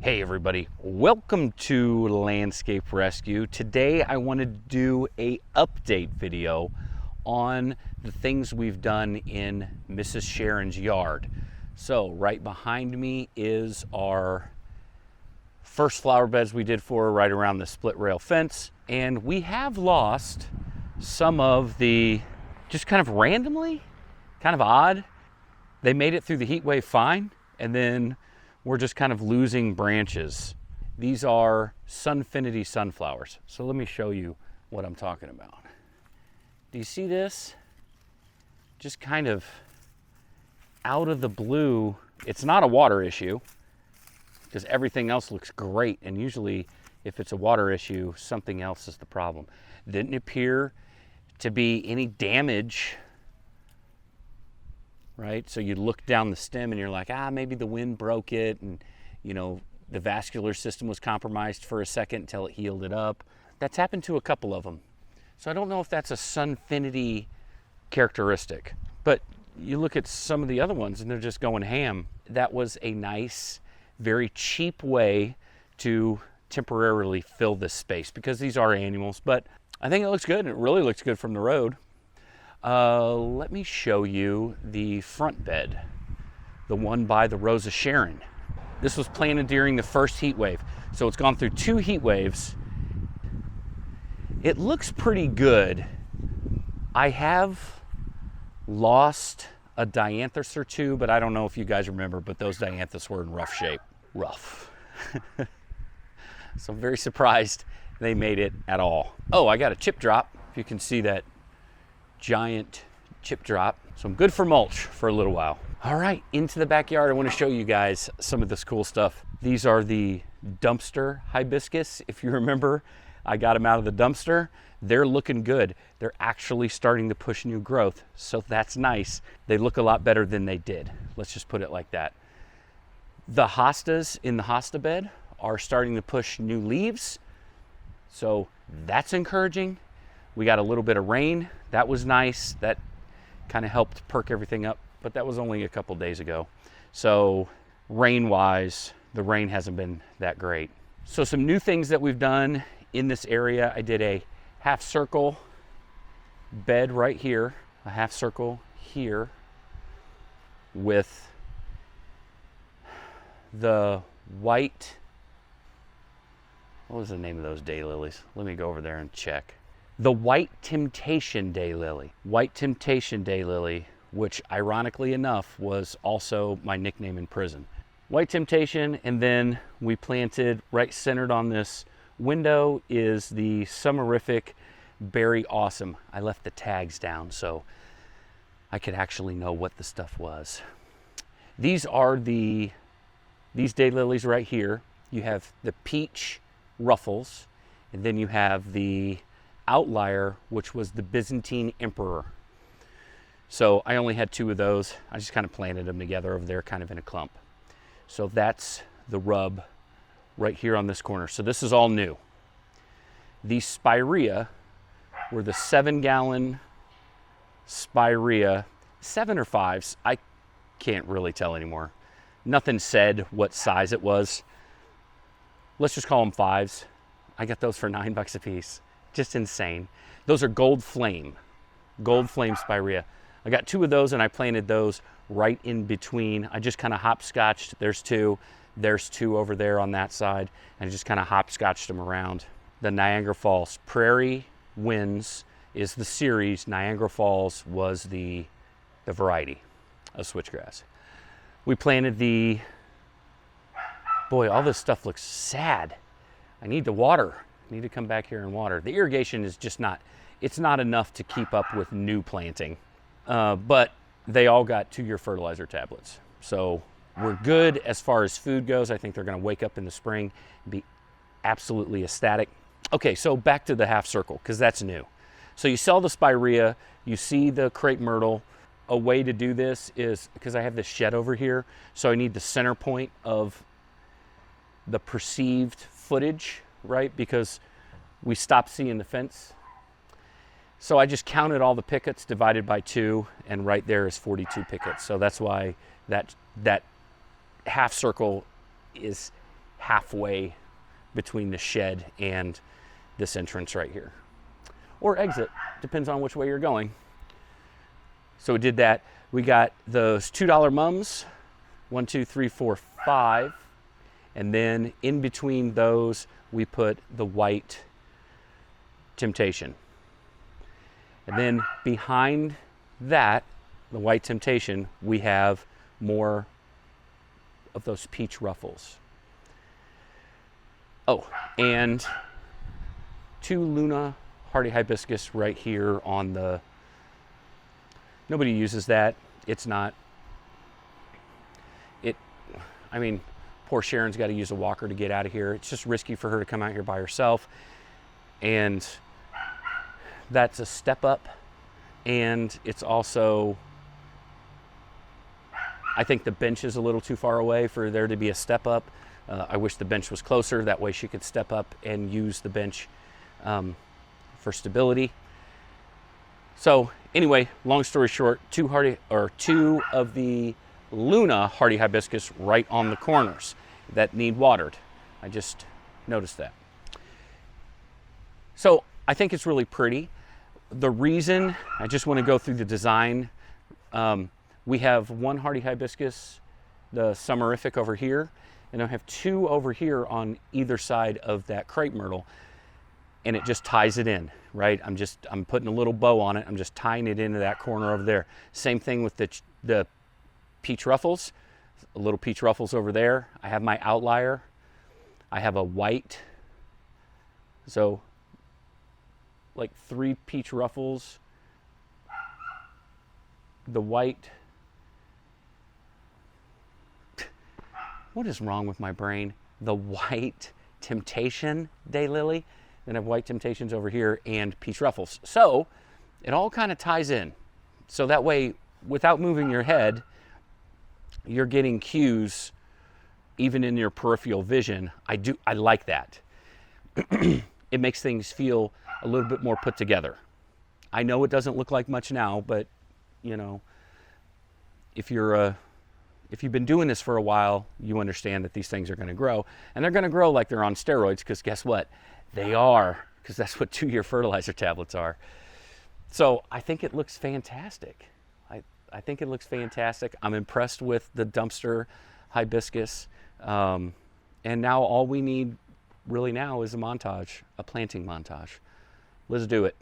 Hey everybody, welcome to Landscape Rescue. Today I want to do a update video on the things we've done in Mrs. Sharon's yard. So right behind me is our first flower beds we did for her right around the split rail fence. And we have lost some of the, just kind of randomly, kind of odd. They made it through the heat wave fine, and then we're just kind of losing branches. These are Sunfinity sunflowers. So let me show you what I'm talking about. Do you see this? Just kind of out of the blue. It's not a water issue because everything else looks great. And usually if it's a water issue, something else is the problem. Didn't appear to be any damage, right? So you look down the stem and you're like, maybe the wind broke it, and you know, the vascular system was compromised for a second until it healed it up. That's happened to a couple of them. So I don't know if that's a Sunfinity characteristic, but you look at some of the other ones and they're just going ham. That was a nice, very cheap way to temporarily fill this space because these are annuals, but I think it looks good, and it really looks good from the road. Let me show you the front bed, the one by the Rose of Sharon. This was planted during the first heat wave, so it's gone through 2 heat waves. It looks pretty good. I have lost a dianthus or 2, but I don't know if you guys remember, but those dianthus were in rough shape. Rough. So I'm very surprised they made it at all. Oh, I got a chip drop, if you can see that giant chip drop. So I'm good for mulch for a little while. All right, into the backyard. I want to show you guys some of this cool stuff. These are the dumpster hibiscus. If you remember, I got them out of the dumpster. They're looking good. They're actually starting to push new growth. So that's nice. They look a lot better than they did. Let's just put it like that. The hostas in the hosta bed are starting to push new leaves. So that's encouraging. We got a little bit of rain. That was nice. That kind of helped perk everything up, but that was only a couple days ago. So rain-wise, the rain hasn't been that great. So some new things that we've done in this area. I did a half circle bed right here, a half circle here with the white, what was the name of those daylilies? Let me go over there and check. The White Temptation Daylily. White Temptation Daylily, which ironically enough was also my nickname in prison. White Temptation, and then we planted right centered on this window is the Summerific Berry Awesome. I left the tags down so I could actually know what the stuff was. These are these daylilies right here. You have the peach ruffles, and then you have the outlier, which was the Byzantine Emperor. So I only had 2 of those. I just kind of planted them together over there, kind of in a clump. So that's the rub right here on this corner. So this is all new. These spirea were the 7-gallon spirea, 7 or 5s. I can't really tell anymore. Nothing said what size it was. Let's just call them 5s. I got those for $9 a piece. Just insane. Those are Gold Flame spirea. I got 2 of those and I planted those right in between. I just kind of hopscotched. There's 2 over there on that side, and I just kind of hopscotched them around. The Niagara Falls Prairie Winds is the series. Niagara Falls was the variety of switchgrass. We planted boy, all this stuff looks sad. I need to water. I need to come back here and water. The irrigation is just not, it's not enough to keep up with new planting. But they all got 2-year fertilizer tablets. So we're good as far as food goes. I think they're gonna wake up in the spring and be absolutely ecstatic. Okay, so back to the half circle, because that's new. So you saw the spirea, you see the crepe myrtle. A way to do this is, because I have this shed over here, so I need the center point of the perceived footage, right? Because we stopped seeing the fence. So I just counted all the pickets divided by 2, and right there is 42 pickets. So that's why that half circle is halfway between the shed and this entrance right here. Or exit, depends on which way you're going. So we did that. We got those $2 mums, 1, 2, 3, 4, 5. And then in between those, we put the white Temptation. And then behind that, the white Temptation, we have more of those peach ruffles. Oh, and 2 Luna hardy hibiscus right here on the, nobody uses that. It's not, I mean, poor Sharon's got to use a walker to get out of here. It's just risky for her to come out here by herself. And that's a step up. And it's also, I think the bench is a little too far away for there to be a step up. I wish the bench was closer. That way she could step up and use the bench for stability. So anyway, long story short, 2 of the Luna hardy hibiscus right on the corners that need watered. I just noticed that. So I think it's really pretty. The reason, I just want to go through the design. We have 1 hardy hibiscus, the summerific over here, and I have 2 over here on either side of that crepe myrtle, and it just ties it in, right? I'm putting a little bow on it. I'm just tying it into that corner over there. Same thing with the peach ruffles, a little peach ruffles over there. I have my outlier. I have a white, so like 3 peach ruffles, the white. What is wrong with my brain? The white Temptation daylily, then I have white Temptations over here and peach ruffles. So it all kind of ties in. So that way, without moving your head, you're getting cues even in your peripheral vision. I like that. It makes things feel a little bit more put together. I know it doesn't look like much now, but you know, if you've been doing this for a while, you understand that these things are going to grow, and they're going to grow like they're on steroids, because guess what? They are, because that's what 2-year fertilizer tablets are. So I think it looks fantastic. I think it looks fantastic. I'm impressed with the dumpster hibiscus. And now all we need really now is a montage, a planting montage. Let's do it.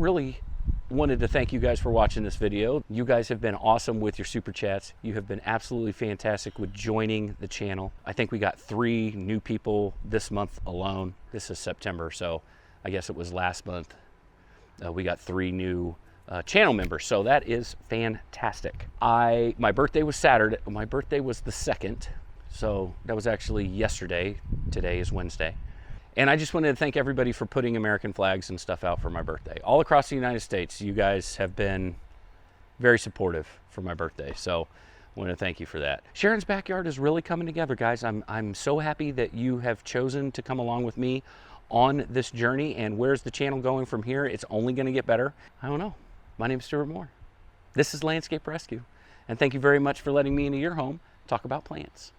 really wanted to thank you guys for watching this video. You guys have been awesome with your super chats. You have been absolutely fantastic with joining the channel. I think we got 3 new people this month alone. This is September, so I guess it was last month. We got 3 new channel members, so that is fantastic. My birthday was Saturday. My birthday was the 2nd, so that was actually yesterday. Today is Wednesday. And I just wanted to thank everybody for putting American flags and stuff out for my birthday. All across the United States, you guys have been very supportive for my birthday. So I want to thank you for that. Sharon's Backyard is really coming together, guys. I'm so happy that you have chosen to come along with me on this journey. And where's the channel going from here? It's only going to get better. I don't know. My name is Stuart Moore. This is Landscape Rescue. And thank you very much for letting me into your home talk about plants.